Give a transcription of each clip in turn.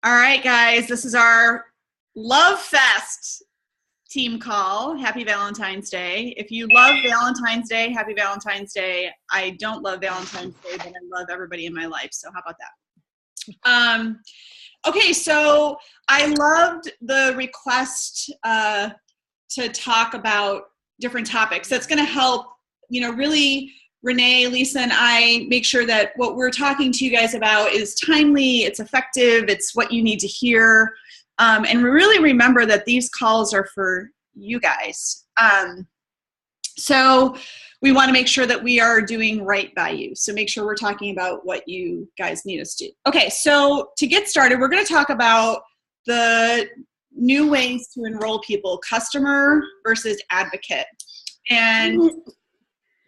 All right, guys, this is our Love Fest team call. Happy Valentine's Day. If you love Valentine's Day, happy Valentine's Day. I don't love Valentine's Day, but I love everybody in my life, so how about that? Okay, so I loved the request to talk about different topics. That's going to help, really Renee, Lisa, and I make sure that what we're talking to you guys about is timely, it's effective, it's what you need to hear. And really remember that these calls are for you guys. So we want to make sure that we are doing right by you. So make sure we're talking about what you guys need us to do. Okay, so to get started, we're going to talk about the new ways to enroll people, customer versus advocate. And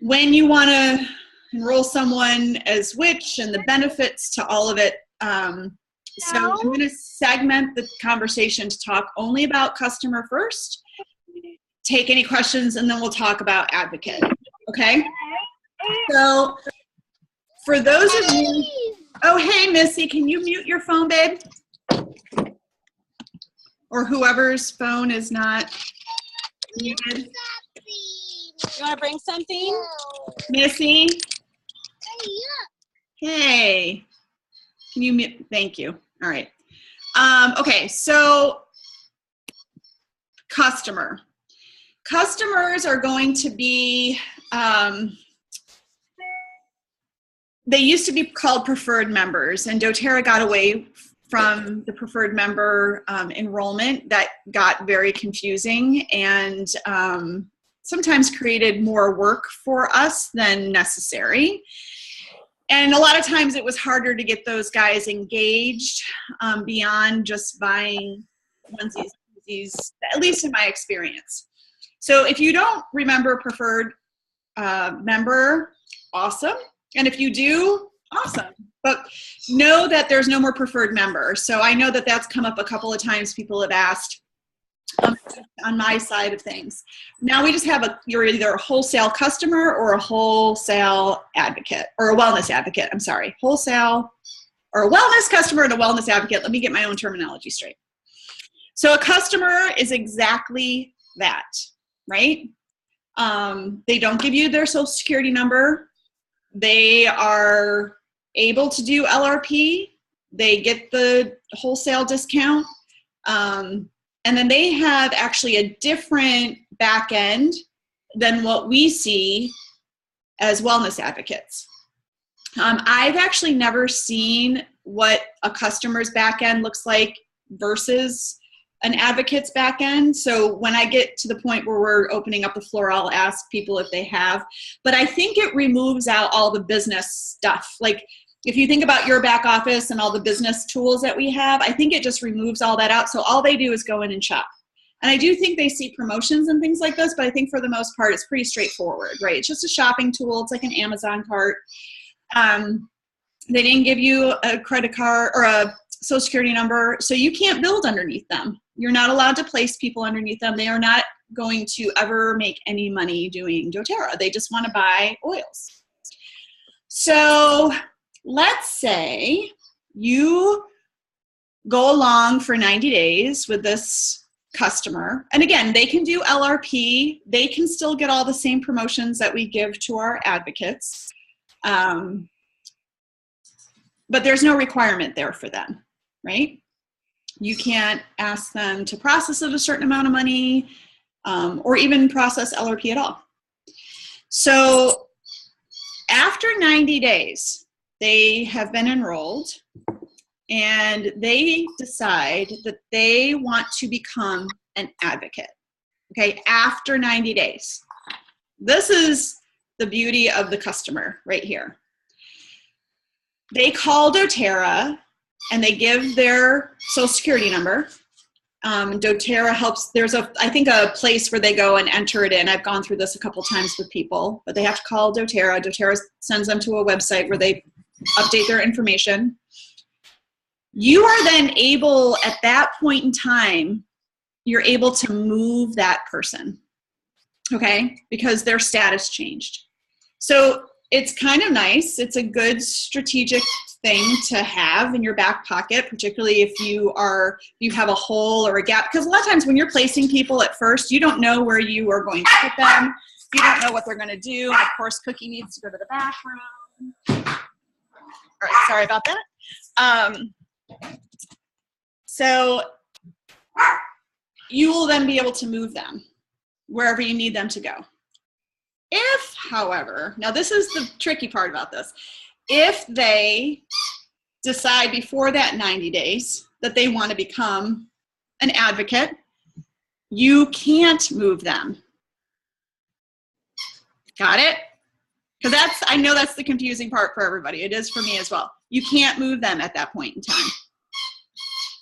when you want to enroll someone as which and the benefits to all of it. So I'm going to segment the conversation to talk only about customer first, take any questions, and then we'll talk about advocate. Okay? So for those of you, oh, hey, Missy, can you mute your phone, babe? Or whoever's phone is not muted. You want to bring something? Missy? Hey. Can you mute? Thank you. All right. Okay, so customer. Customers are going to be, they used to be called preferred members, and doTERRA got away from the preferred member enrollment. That got very confusing and sometimes created more work for us than necessary. And a lot of times it was harder to get those guys engaged beyond just buying onesies, at least in my experience. So if you don't remember preferred member, awesome. And if you do, awesome. But know that there's no more preferred member. So I know that that's come up a couple of times. People have asked on my side of things. Now we just have you're either a wholesale customer or a wholesale advocate, or a wellness advocate, I'm sorry. Wholesale or a wellness customer and a wellness advocate. Let me get my own terminology straight. So a customer is exactly that, right? They don't give you their social security number. They are able to do LRP. They get the wholesale discount. And then they have actually a different back end than what we see as wellness advocates. I've actually never seen what a customer's back end looks like versus an advocate's back end. So when I get to the point where we're opening up the floor, I'll ask people if they have. But I think it removes out all the business stuff. Like, if you think about your back office and all the business tools that we have, I think it just removes all that out. So all they do is go in and shop. And I do think they see promotions and things like this, but I think for the most part, it's pretty straightforward, right? It's just a shopping tool. It's like an Amazon cart. They didn't give you a credit card or a social security number, so you can't build underneath them. You're not allowed to place people underneath them. They are not going to ever make any money doing doTERRA. They just want to buy oils. So let's say you go along for 90 days with this customer. And again, they can do LRP. They can still get all the same promotions that we give to our advocates. But there's no requirement there for them, right? You can't ask them to process a certain amount of money or even process LRP at all. So after 90 days, they have been enrolled and they decide that they want to become an advocate, okay, after 90 days. This is the beauty of the customer right here. They call doTERRA and they give their social security number. doTERRA helps, there's I think a place where they go and enter it in. I've gone through this a couple times with people, but they have to call doTERRA. doTERRA sends them to a website where they update their information. You are then able, at that point in time, you're able to move that person, okay? Because their status changed. So it's kind of nice. It's a good strategic thing to have in your back pocket, particularly if you have a hole or a gap. Because a lot of times when you're placing people at first, you don't know where you are going to put them. You don't know what they're going to do. And of course, Cookie needs to go to the bathroom. All right, sorry about that. So you will then be able to move them wherever you need them to go. If, however, now this is the tricky part about this, if they decide before that 90 days that they want to become an advocate, you can't move them. Got it? Because I know that's the confusing part for everybody. It is for me as well. You can't move them at that point in time.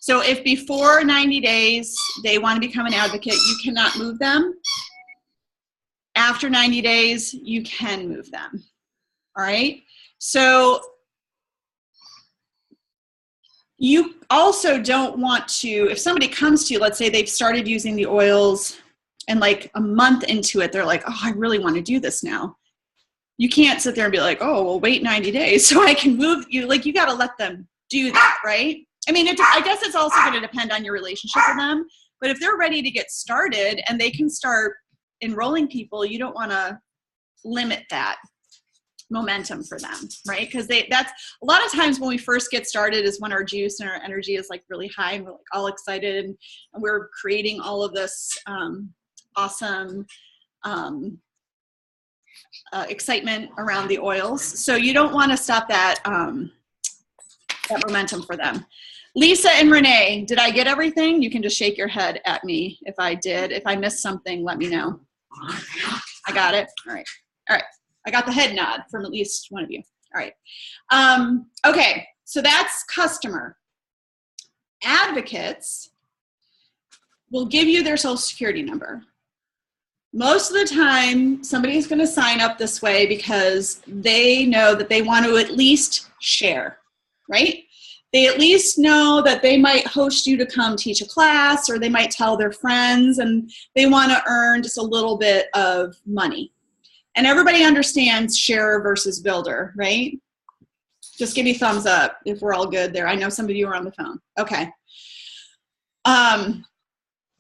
So if before 90 days they want to become an advocate, you cannot move them. After 90 days, you can move them. All right? So you also don't want to, if somebody comes to you, let's say they've started using the oils and like a month into it, they're like, oh, I really want to do this now. You can't sit there and be like, oh, well, wait 90 days so I can move you. Like, you got to let them do that, right? I mean, I guess it's also going to depend on your relationship with them. But if they're ready to get started and they can start enrolling people, you don't want to limit that momentum for them, right? Because that's a lot of times when we first get started is when our juice and our energy is like really high and we're like all excited and we're creating all of this awesome excitement around the oils. So you don't want to stop that that momentum for them. Lisa and Renee, did I get everything? You can just shake your head at me if I did. If I missed something, let me know. I got it. All right. All right. I got the head nod from at least one of you. All right. Okay. So that's customer. Advocates will give you their social security number. Most of the time, somebody is going to sign up this way because they know that they want to at least share, right? They at least know that they might host you to come teach a class, or they might tell their friends, and they want to earn just a little bit of money. And everybody understands sharer versus builder, right? Just give me thumbs up if we're all good there. I know some of you are on the phone. Okay.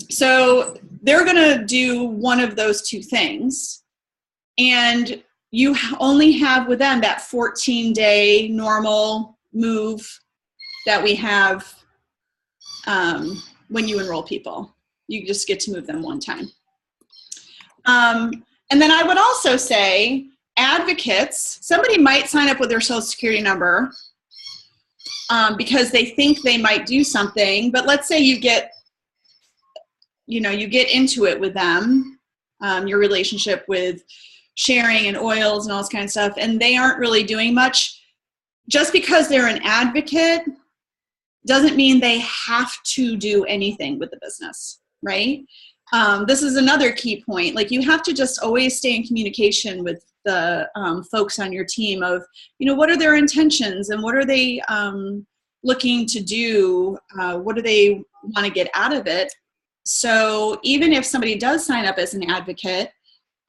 So they're going to do one of those two things, and you only have with them that 14-day normal move that we have when you enroll people. You just get to move them one time. And then I would also say advocates, somebody might sign up with their social security number because they think they might do something, but let's say you get into it with them, your relationship with sharing and oils and all this kind of stuff, and they aren't really doing much. Just because they're an advocate doesn't mean they have to do anything with the business, right? This is another key point. Like, you have to just always stay in communication with the folks on your team of, what are their intentions and what are they looking to do? What do they want to get out of it? So even if somebody does sign up as an advocate,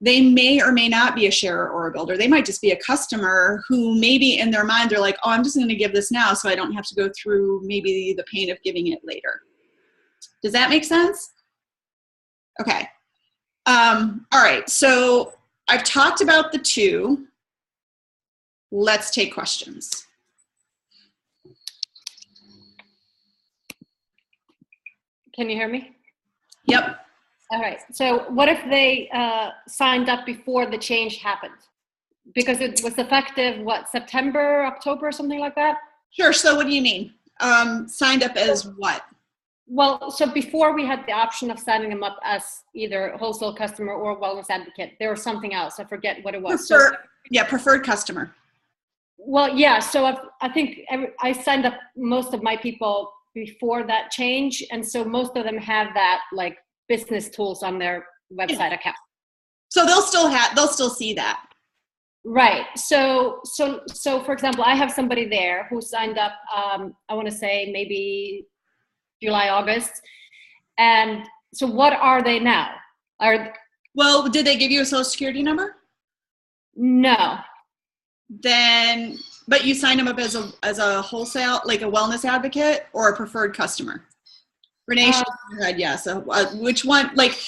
they may or may not be a sharer or a builder. They might just be a customer who maybe in their mind they're like, oh, I'm just going to give this now so I don't have to go through maybe the pain of giving it later. Does that make sense? Okay. All right. So I've talked about the two. Let's take questions. Can you hear me? Yep. All right. So what if they signed up before the change happened? Because it was effective, September, October, something like that? Sure. So what do you mean? Signed up as what? Well, so before we had the option of signing them up as either wholesale customer or wellness advocate, there was something else. I forget what it was. Preferred customer. Well, yeah. So I think I signed up most of my people before that change. And so most of them have that like business tools on their website account. So they'll still see that. Right. So for example, I have somebody there who signed up, I want to say maybe July, August. And so what are they now? Well, did they give you a social security number? No. Then But you signed them up as a wholesale, like a wellness advocate or a preferred customer? Renee shook her head yes. Which one? Like,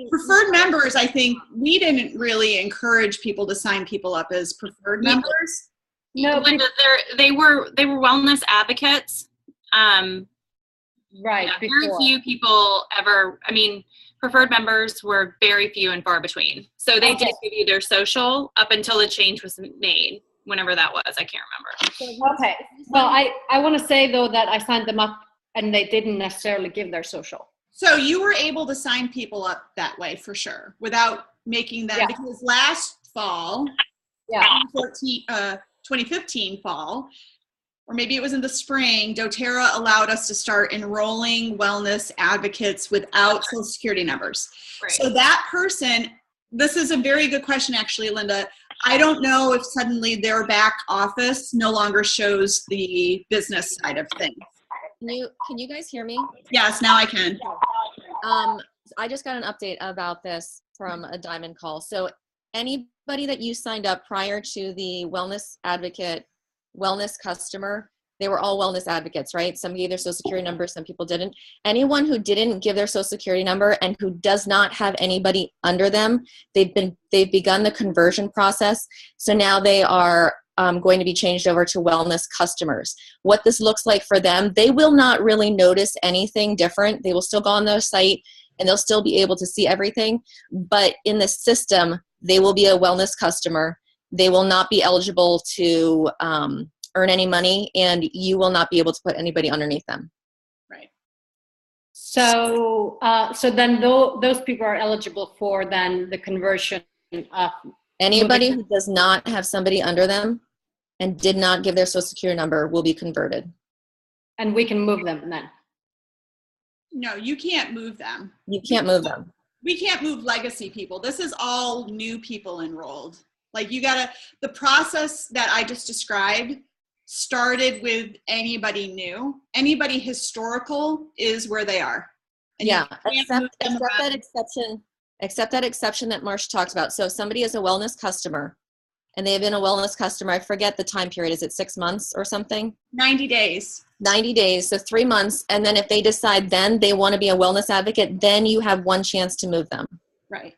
preferred members, I think we didn't really encourage people to sign people up as preferred members. No, Linda, they were wellness advocates. Right. Yeah, very few people ever, I mean, preferred members were very few and far between. So they did give you their social up until the change was made, whenever that was. I can't remember. Okay. Well, I want to say, though, that I signed them up and they didn't necessarily give their social. So you were able to sign people up that way for sure without making them, because last fall, 2015 fall, or maybe it was in the spring, doTERRA allowed us to start enrolling wellness advocates without Social Security numbers. Right. So that person, this is a very good question actually, Linda. I don't know if suddenly their back office no longer shows the business side of things. Can you guys hear me? Yes, now I can. I just got an update about this from a Diamond call. So anybody that you signed up prior to the wellness advocate, wellness customer, they were all wellness advocates, right? Some gave their Social Security number, some people didn't. Anyone who didn't give their Social Security number and who does not have anybody under them, they've begun the conversion process. So now they are going to be changed over to wellness customers. What this looks like for them, they will not really notice anything different. They will still go on their site and they'll still be able to see everything. But in the system, they will be a wellness customer. They will not be eligible to earn any money, and you will not be able to put anybody underneath them. Right. So then those people are eligible for then the conversion. Anybody who does not have somebody under them and did not give their Social Security number will be converted. And we can move them then? No, you can't move them. You can't move them. We can't move legacy people. This is all new people enrolled. Like the process that I just described started with anybody new. Anybody historical is where they are. And except that exception that Marsh talked about. So if somebody is a wellness customer and they have been a wellness customer, I forget the time period. Is it 6 months or something? 90 days. 90 days, so 3 months. And then if they decide then they want to be a wellness advocate, then you have one chance to move them. Right.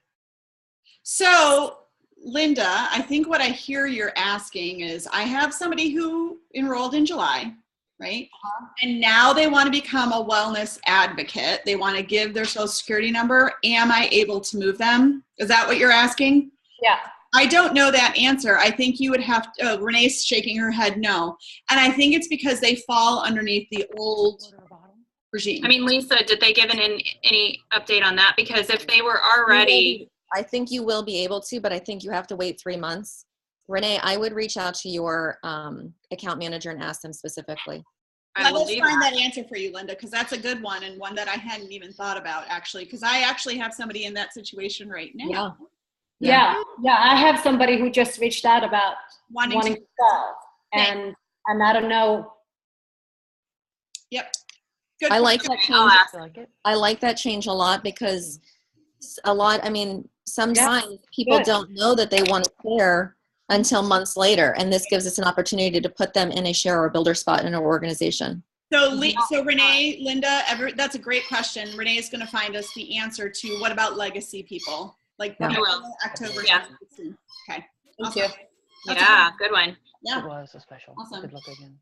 So Linda, I think what I hear you're asking is, I have somebody who enrolled in July, right? And now they want to become a wellness advocate. They want to give their Social Security number. Am I able to move them? Is that what you're asking? Yeah. I don't know that answer. I think you would have to, Renee's shaking her head no. And I think it's because they fall underneath the old regime. I mean, Lisa, did they give any update on that? Because if they were already... I think you will be able to, but I think you have to wait 3 months. Renee, I would reach out to your account manager and ask them specifically. Let us find that answer for you, Linda, because that's a good one and one that I hadn't even thought about actually, because I actually have somebody in that situation right now. Yeah. I have somebody who just reached out about wanting to sell, and I don't know. Yep. Good. I like that change. I like that change a lot because sometimes people don't know that they want to share until months later, and this gives us an opportunity to put them in a share or builder spot in our organization. So Renee, Linda, that's a great question. Renee is going to find us the answer to what about legacy people? Like October. Yeah. Okay. Thank you. Yeah, good one. Yeah. It was a special. Awesome. Good luck again.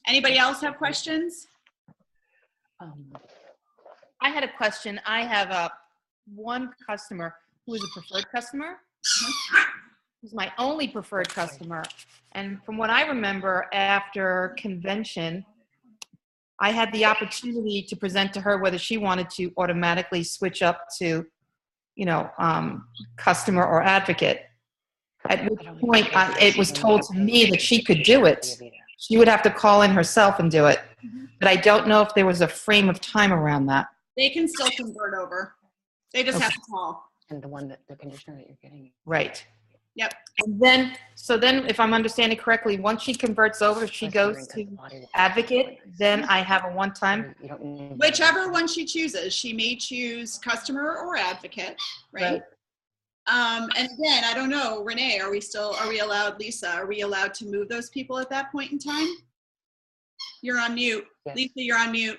Anybody else have questions? I had a question. I have one customer who is a preferred customer. Who's my only preferred customer. And from what I remember, after convention, I had the opportunity to present to her whether she wanted to automatically switch up to, customer or advocate. At which point, it was told to me that she could do it. She would have to call in herself and do it. But I don't know if there was a frame of time around that. They can still convert over. They just have to call. And the conditioner that you're getting. Right. Yep. And then, if I'm understanding correctly, once she converts over, she goes to advocate, then I have a one-time. Whichever one she chooses. She may choose customer or advocate, right? And again, I don't know, Renee, are we allowed, Lisa, are we allowed to move those people at that point in time? You're on mute. Yes. Lisa, you're on mute.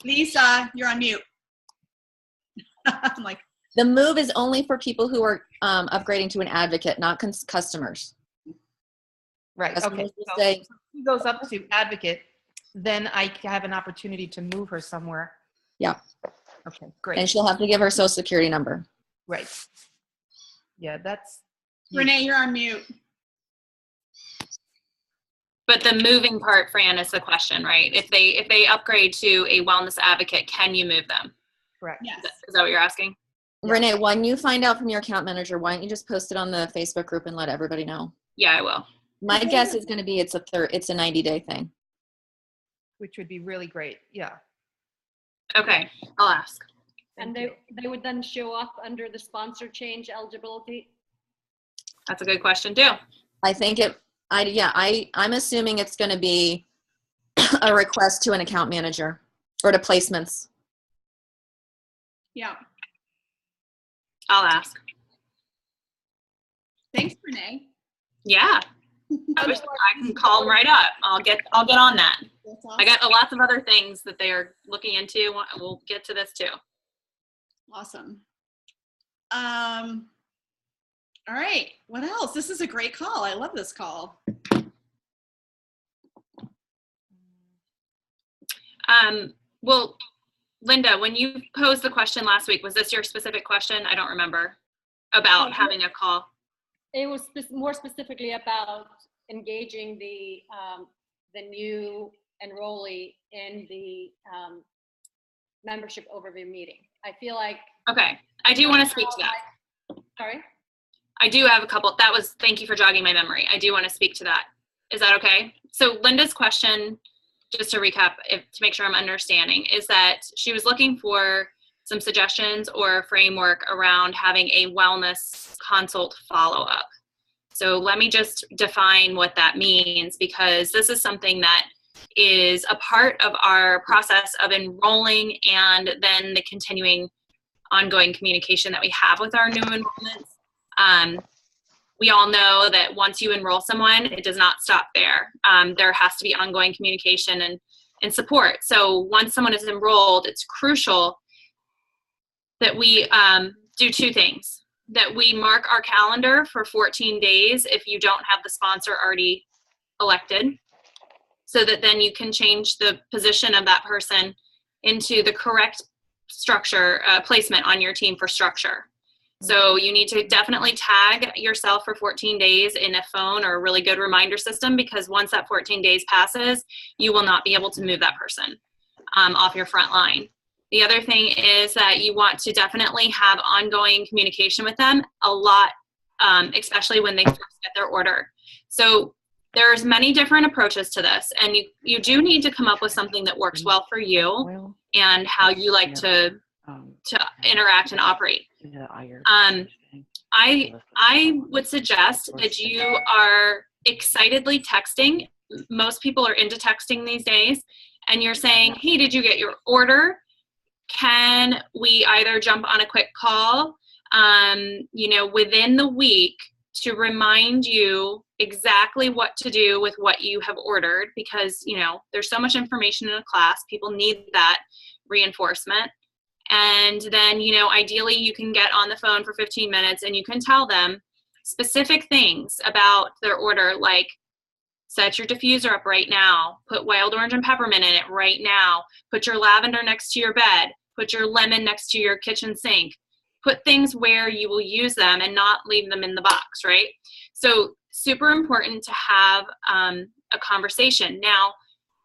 Lisa, you're on mute. I'm like, The move is only for people who are upgrading to an advocate, not customers. Right, okay. Customers will So say, if she goes up to advocate, then I have an opportunity to move her somewhere. yeah, Okay, and great, she'll have to give her social security number. great. Yeah, that's. Renee, you're on mute. But the moving part, Fran, is the question, right? If they upgrade to a wellness advocate, can you move them? Correct. Yes. Is that what you're asking? Yeah. Renee, when you find out from your account manager, why don't you just post it on the Facebook group and let everybody know? Yeah, I will. My guess is going to be it's a 90-day thing. Which would be really great, yeah. Okay, I'll ask. And Thank they would then show up under the sponsor change eligibility? That's a good question too. I think I'm assuming it's going to be a request to an account manager or to placements. Yeah. I'll ask. Thanks, Renee. Yeah, I can call them right up. I'll get on that. That's I awesome. got lots of other things that they are looking into. We'll get to this too. Awesome. All right. What else? This is a great call. I love this call. Well, Linda, when you posed the question last week, was this your specific question? I don't remember about having a call. It was more specifically about engaging the new enrollee in the membership overview meeting. I feel like. Okay, I do want to speak to that. Sorry? I do have a couple. Thank you for jogging my memory. I do want to speak to that. Is that okay? So Linda's question, just to recap, to make sure I'm understanding, is that she was looking for some suggestions or a framework around having a wellness consult follow-up. So let me just define what that means, because this is something that is a part of our process of enrolling and then the continuing ongoing communication that we have with our new enrollments. We all know that once you enroll someone, it does not stop there. There has to be ongoing communication and support. So once someone is enrolled, it's crucial that we do two things. That we mark our calendar for 14 days if you don't have the sponsor already elected, so that then you can change the position of that person into the correct structure, placement on your team for structure. So you need to definitely tag yourself for 14 days in a phone or a really good reminder system, because once that 14 days passes, you will not be able to move that person off your front line. The other thing is that you want to definitely have ongoing communication with them a lot, especially when they first get their order. So there's many different approaches to this, and you do need to come up with something that works well for you and how you like to interact and operate. I would suggest that you are excitedly texting. Most people are into texting these days, and you're saying, hey, did you get your order? Can we either jump on a quick call, within the week to remind you exactly what to do with what you have ordered, because, there's so much information in a class. People need that reinforcement. And then, ideally you can get on the phone for 15 minutes and you can tell them specific things about their order, like set your diffuser up right now, put wild orange and peppermint in it right now, put your lavender next to your bed, put your lemon next to your kitchen sink, put things where you will use them and not leave them in the box, right? So super important to have a conversation. Now,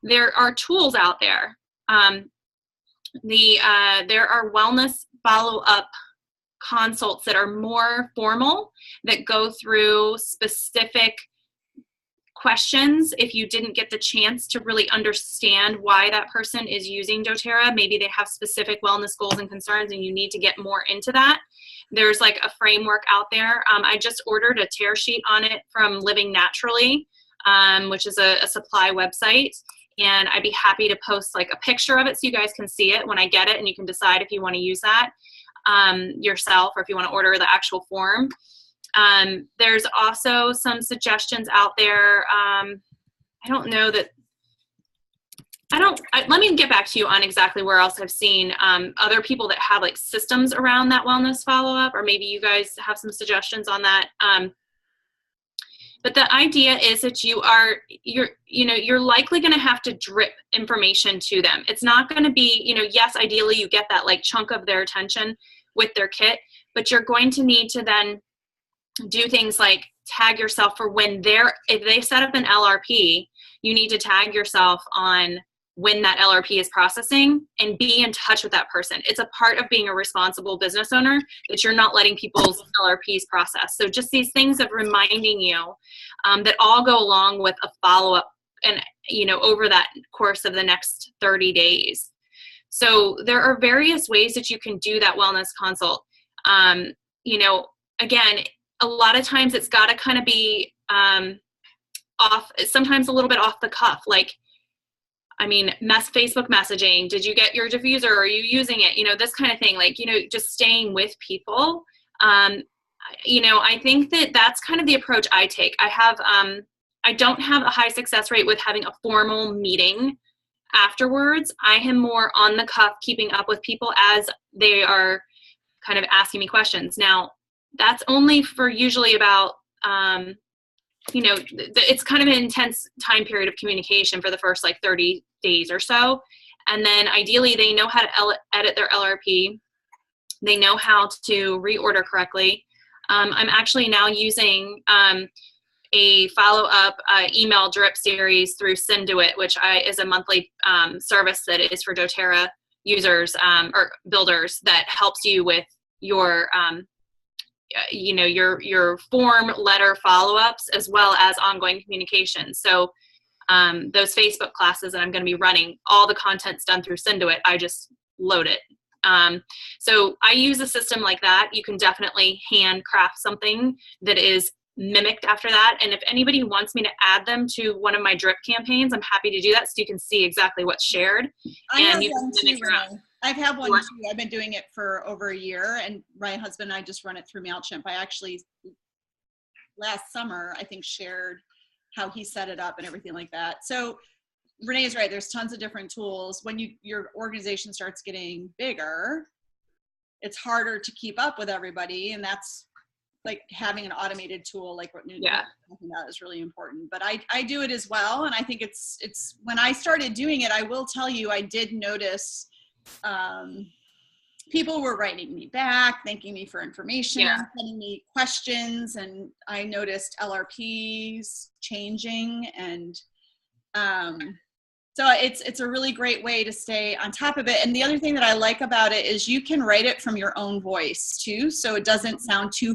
there are tools out there. There are wellness follow-up consults that are more formal, that go through specific questions. If you didn't get the chance to really understand why that person is using doTERRA, maybe they have specific wellness goals and concerns and you need to get more into that. There's like a framework out there. I just ordered a tear sheet on it from Living Naturally, which is a supply website. And I'd be happy to post like a picture of it so you guys can see it when I get it, and you can decide if you want to use that. yourself, or if you want to order the actual form. There's also some suggestions out there. I don't know that, let me get back to you on exactly where else I've seen other people that have like systems around that wellness follow-up, or maybe you guys have some suggestions on that. But the idea is that you're likely going to have to drip information to them. It's not going to be, yes, ideally you get that like chunk of their attention with their kit, but you're going to need to then do things like tag yourself for if they set up an LRP, you need to tag yourself on when that LRP is processing and be in touch with that person. It's a part of being a responsible business owner that you're not letting people's LRPs process. So just these things of reminding you that all go along with a follow-up and, over that course of the next 30 days. So there are various ways that you can do that wellness consult. Again, a lot of times it's got to kind of be sometimes a little bit off the cuff, like, Facebook messaging. Did you get your diffuser? Are you using it? This kind of thing, like, just staying with people. I think that's kind of the approach I take. I don't have a high success rate with having a formal meeting afterwards. I am more on the cuff, keeping up with people as they are kind of asking me questions. Now, that's only for usually about, it's kind of an intense time period of communication for the first like 30 days or so. And then ideally they know how to edit their LRP. They know how to reorder correctly. I'm actually now using a follow-up email drip series through Synduit, which is a monthly service that is for doTERRA users or builders that helps you with your your form letter follow-ups as well as ongoing communication. So those Facebook classes that I'm going to be running, all the content's done through Synduit. I just load it. So I use a system like that. You can definitely handcraft something that is mimicked after that. And if anybody wants me to add them to one of my drip campaigns, I'm happy to do that so you can see exactly what's shared. I have you one can mimic too, your own. Renee. I've had one too. I've been doing it for over a year, and my husband and I just run it through MailChimp. I actually, last summer, I think, shared how he set it up and everything like that. So Renee is right. There's tons of different tools. When your organization starts getting bigger, it's harder to keep up with everybody, and that's like having an automated tool like what Newton talking about is really important. But I do it as well, and I think it's when I started doing it, I will tell you, I did notice people were writing me back, thanking me for information, sending me questions, and I noticed LRPs changing, and so it's a really great way to stay on top of it. And the other thing that I like about it is you can write it from your own voice too, so it doesn't sound too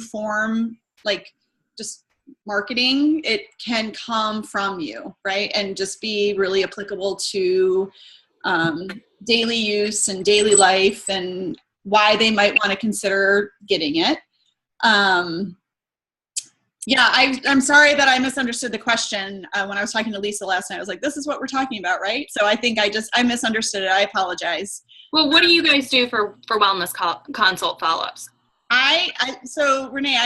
like just marketing. It can come from you, right, and just be really applicable to daily use and daily life and why they might want to consider getting it. I'm sorry that I misunderstood the question when I was talking to Lisa last night. I was like, this is what we're talking about, right? So I think I misunderstood it. I apologize. Well, what do you guys do for wellness consult follow-ups? So Renee,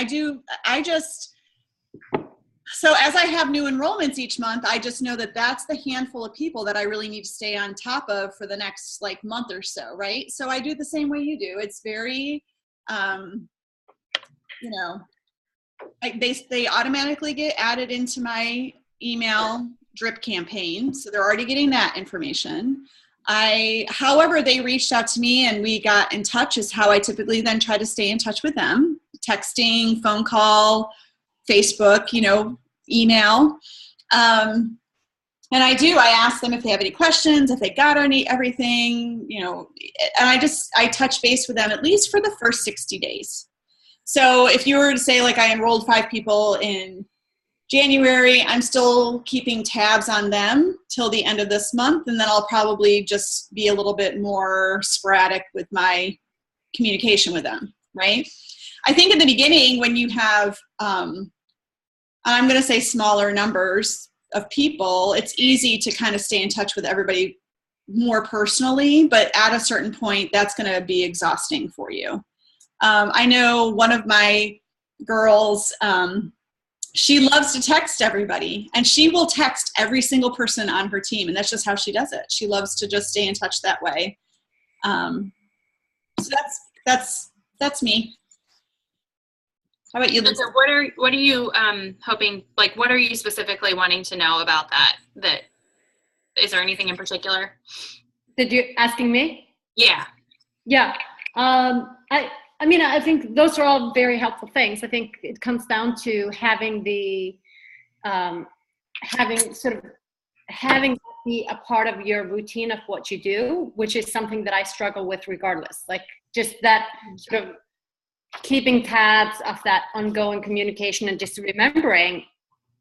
so as I have new enrollments each month, I just know that that's the handful of people that I really need to stay on top of for the next like month or so, right? So I do the same way you do. It's very, they automatically get added into my email drip campaign. So they're already getting that information. However, they reached out to me and we got in touch is how I typically then try to stay in touch with them. Texting, phone call, Facebook, email. And I ask them if they have any questions, if they got everything, and I touch base with them at least for the first 60 days. So if you were to say, like, I enrolled 5 people in January, I'm still keeping tabs on them till the end of this month. And then I'll probably just be a little bit more sporadic with my communication with them, right? I think in the beginning when you have, I'm going to say smaller numbers of people, it's easy to kind of stay in touch with everybody more personally, but at a certain point, that's going to be exhausting for you. I know one of my girls, she loves to text everybody, and she will text every single person on her team, and that's just how she does it. She loves to just stay in touch that way. So that's me. How about you, Lisa? So what are you hoping, like, what are you specifically wanting to know about that? Is there anything in particular? Did you asking me? Yeah. Yeah. I mean, I think those are all very helpful things. I think it comes down to having having be a part of your routine of what you do, which is something that I struggle with regardless. Like just that sort of keeping tabs of that ongoing communication and just remembering,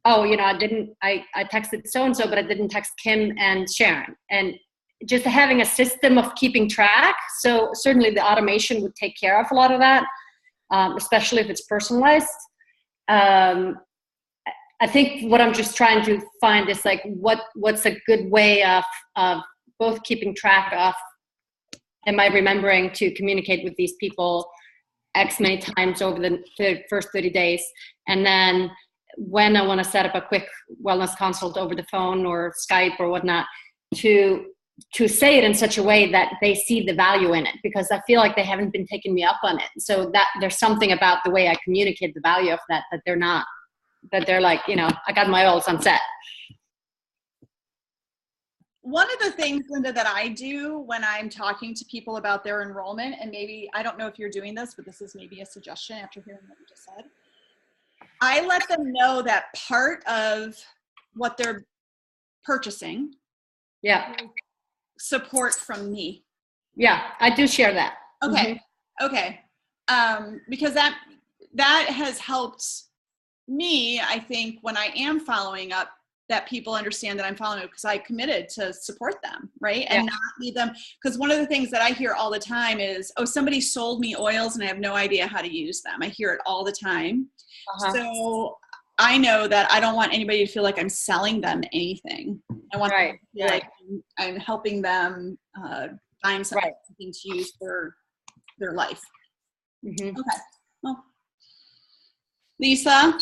oh, I texted so-and-so, but I didn't text Kim and Sharon. And just having a system of keeping track. So certainly the automation would take care of a lot of that, especially if it's personalized. I think what I'm just trying to find is like, what's a good way of both keeping track of, am I remembering to communicate with these people X many times over the first 30 days? And then when I want to set up a quick wellness consult over the phone or Skype or whatnot, to say it in such a way that they see the value in it, because I feel like they haven't been taking me up on it. So that there's something about the way I communicate the value of that they're not, that they're like, I got my oils on set. One of the things, Linda, that I do when I'm talking to people about their enrollment, and maybe, I don't know if you're doing this, but this is maybe a suggestion after hearing what you just said. I let them know that part of what they're purchasing, Yeah. support from me. Yeah, I do share that. Okay. Mm-hmm. Okay. Because that has helped me, I think, when I am following up, that people understand that I'm following up because I committed to support them, right? And not leave them. Because one of the things that I hear all the time is, oh, somebody sold me oils and I have no idea how to use them. I hear it all the time. Uh-huh. So I know that I don't want anybody to feel like I'm selling them anything. I want them to feel like I'm helping them find something to use for their life. Mm-hmm. Okay. Well, Lisa?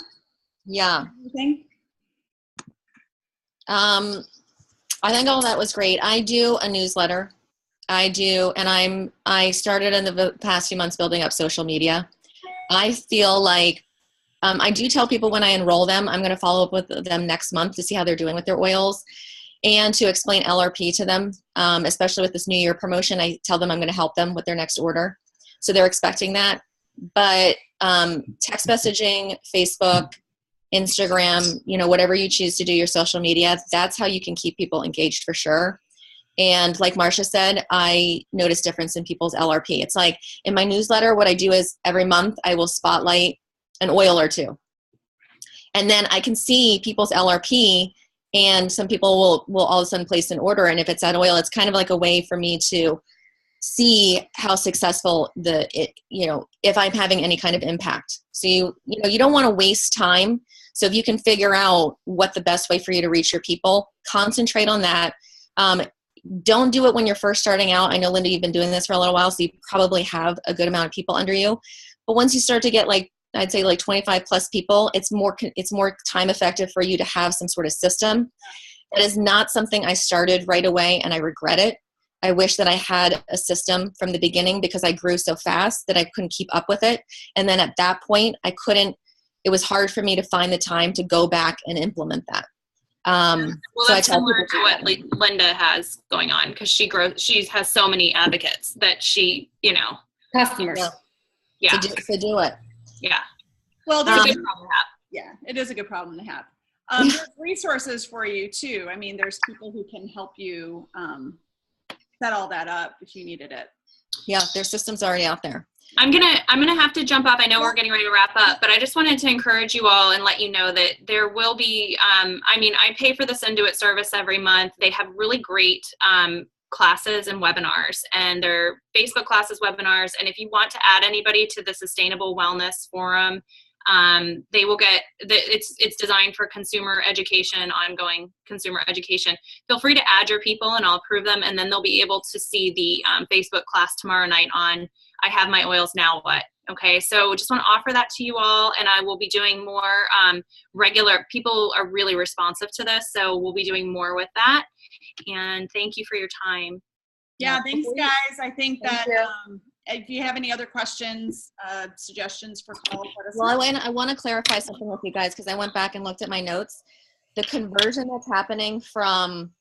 Yeah. Anything? I think all that was great. I do a newsletter. I started in the past few months building up social media. I feel like I do tell people when I enroll them, I'm going to follow up with them next month to see how they're doing with their oils and to explain LRP to them, especially with this New Year promotion. I tell them I'm going to help them with their next order. So they're expecting that. But text messaging, Facebook, Instagram, whatever you choose to do, your social media, that's how you can keep people engaged for sure. And like Marcia said, I notice difference in people's LRP. It's like in my newsletter, what I do is every month I will spotlight an oil or two. And then I can see people's LRP, and some people will all of a sudden place an order. And if it's that oil, it's kind of like a way for me to see how successful if I'm having any kind of impact. So you don't want to waste time. So if you can figure out what the best way for you to reach your people, concentrate on that. Don't do it when you're first starting out. I know, Linda, you've been doing this for a little while, so you probably have a good amount of people under you. But once you start to get I'd say 25 plus people, it's more time effective for you to have some sort of system. That is not something I started right away, and I regret it. I wish that I had a system from the beginning because I grew so fast that I couldn't keep up with it. And then at that point, it was hard for me to find the time to go back and implement that. Well, that's similar to what Linda has going on, because she has so many advocates that customers. Yeah. To do it. Yeah. Well, there's a good problem to have. Yeah, it is a good problem to have. There's resources for you too. I mean, there's people who can help you set all that up if you needed it. Yeah, there's systems already out there. I'm gonna have to jump off. I know we're getting ready to wrap up, but I just wanted to encourage you all and let you know that there will be. I pay for the Send Do It service every month. They have really great classes and webinars, and they're Facebook classes, webinars. And if you want to add anybody to the Sustainable Wellness Forum, they will get it's designed for consumer education, ongoing consumer education. Feel free to add your people and I'll approve them, and then they'll be able to see the Facebook class tomorrow night on I Have My Oils Now What. Okay, so just want to offer that to you all, and I will be doing more regular. People are really responsive to this, so we'll be doing more with that. And thank you for your time. Yeah, thanks, guys. I think Thank that you. if you have any other questions, suggestions for calls, let us Well, know. I want to clarify something with you guys because I went back and looked at my notes. The conversion that's happening from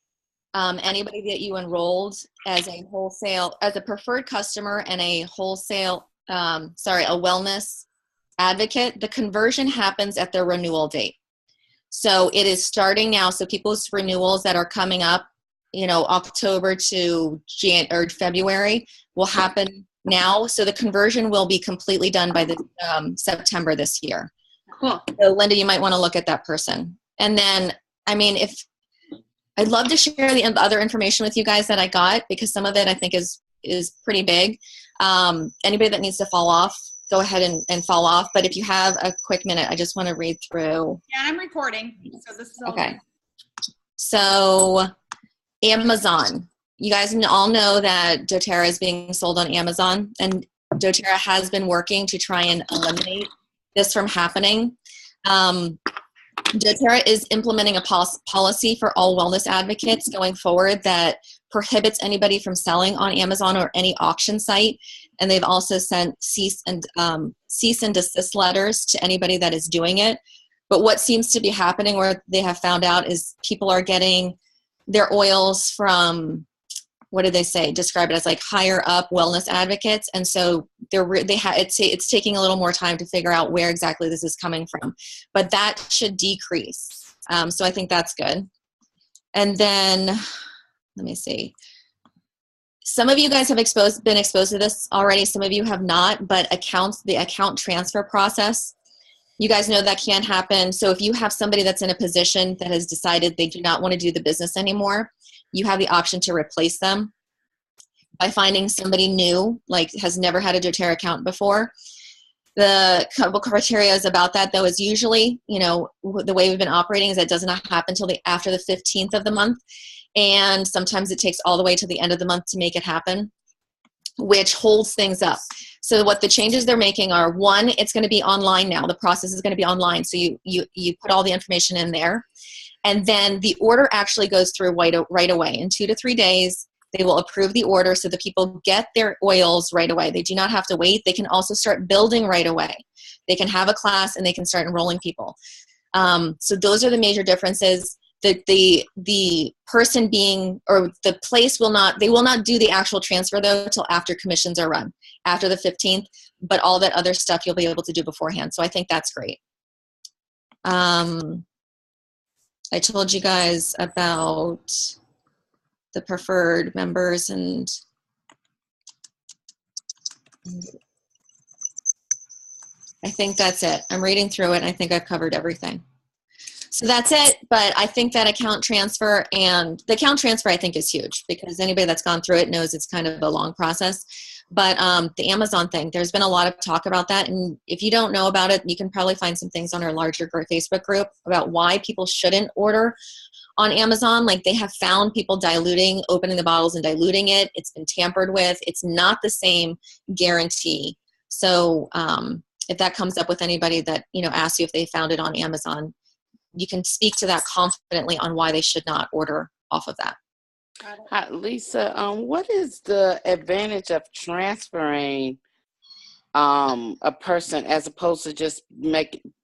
anybody that you enrolled as a preferred customer and a wholesale, a wellness advocate, the conversion happens at their renewal date. So it is starting now. So people's renewals that are coming up, October to February will happen now. So the conversion will be completely done by the September this year. Cool. So Linda, you might want to look at that person. And then, I'd love to share the other information with you guys that I got because some of it I think is pretty big. Anybody that needs to fall off, go ahead and fall off. But if you have a quick minute, I just want to read through. Yeah, I'm recording, so this is all Okay. So Amazon. You guys all know that doTERRA is being sold on Amazon, and doTERRA has been working to try and eliminate this from happening. doTERRA is implementing a policy for all wellness advocates going forward that prohibits anybody from selling on Amazon or any auction site. And they've also sent cease and desist letters to anybody that is doing it. But what seems to be happening, or they have found out, is people are getting their oils from, what do they say? Describe it as like higher up wellness advocates, and so it's taking a little more time to figure out where exactly this is coming from, but that should decrease. So I think that's good. And then let me see. Some of you guys have been exposed to this already. Some of you have not, but the account transfer process, you guys know that can happen. So if you have somebody that's in a position that has decided they do not want to do the business anymore, you have the option to replace them by finding somebody new, like has never had a doTERRA account before. The couple criteria is about that, though, is usually, the way we've been operating is that it does not happen until after the 15th of the month. And sometimes it takes all the way to the end of the month to make it happen, which holds things up. So what the changes they're making are, one, it's going to be online now. The process is going to be online. So you put all the information in there. And then the order actually goes through right away. In 2 to 3 days, they will approve the order so the people get their oils right away. They do not have to wait. They can also start building right away. They can have a class and they can start enrolling people. So those are the major differences. The person being, or the place will not do the actual transfer though until after commissions are run, after the 15th, but all that other stuff you'll be able to do beforehand. So I think that's great. I told you guys about the preferred members, and I think that's it. I'm reading through it and I think I've covered everything. So that's it, but I think that account transfer, and the account transfer I think is huge because anybody that's gone through it knows it's kind of a long process. But the Amazon thing, there's been a lot of talk about that, and if you don't know about it, you can probably find some things on our larger Facebook group about why people shouldn't order on Amazon. Like, they have found people opening the bottles and diluting it. It's been tampered with. It's not the same guarantee. So if that comes up with anybody that asks you if they found it on Amazon, you can speak to that confidently on why they should not order off of that. Hi, Lisa, what is the advantage of transferring a person as opposed to just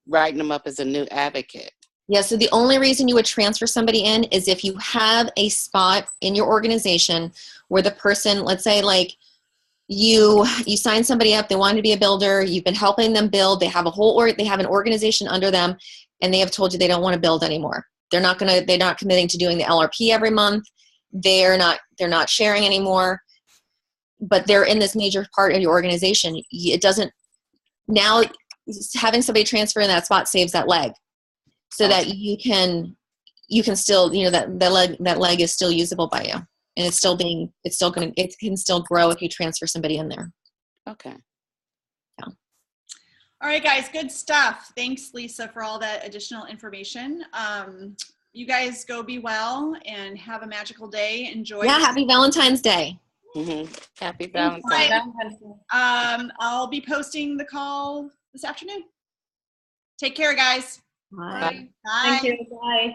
writing them up as a new advocate? Yeah, so the only reason you would transfer somebody in is if you have a spot in your organization where the person, let's say like you sign somebody up, they want to be a builder, you've been helping them build, they have they have an organization under them, and they have told you they don't want to build anymore. They're not committing to doing the LRP every month. They're not sharing anymore, but they're in this major part of your organization. Now having somebody transfer in that spot saves that leg, so that you can still, that leg is still usable by you, and it can still grow if you transfer somebody in there. Okay. Yeah. All right, guys, good stuff. Thanks, Lisa, for all that additional information. You guys go be well and have a magical day. Enjoy. Yeah, happy Valentine's Day. Happy Thank you. Valentine's. I'll be posting the call this afternoon. Take care, guys. Bye. Bye. Thank you. Bye.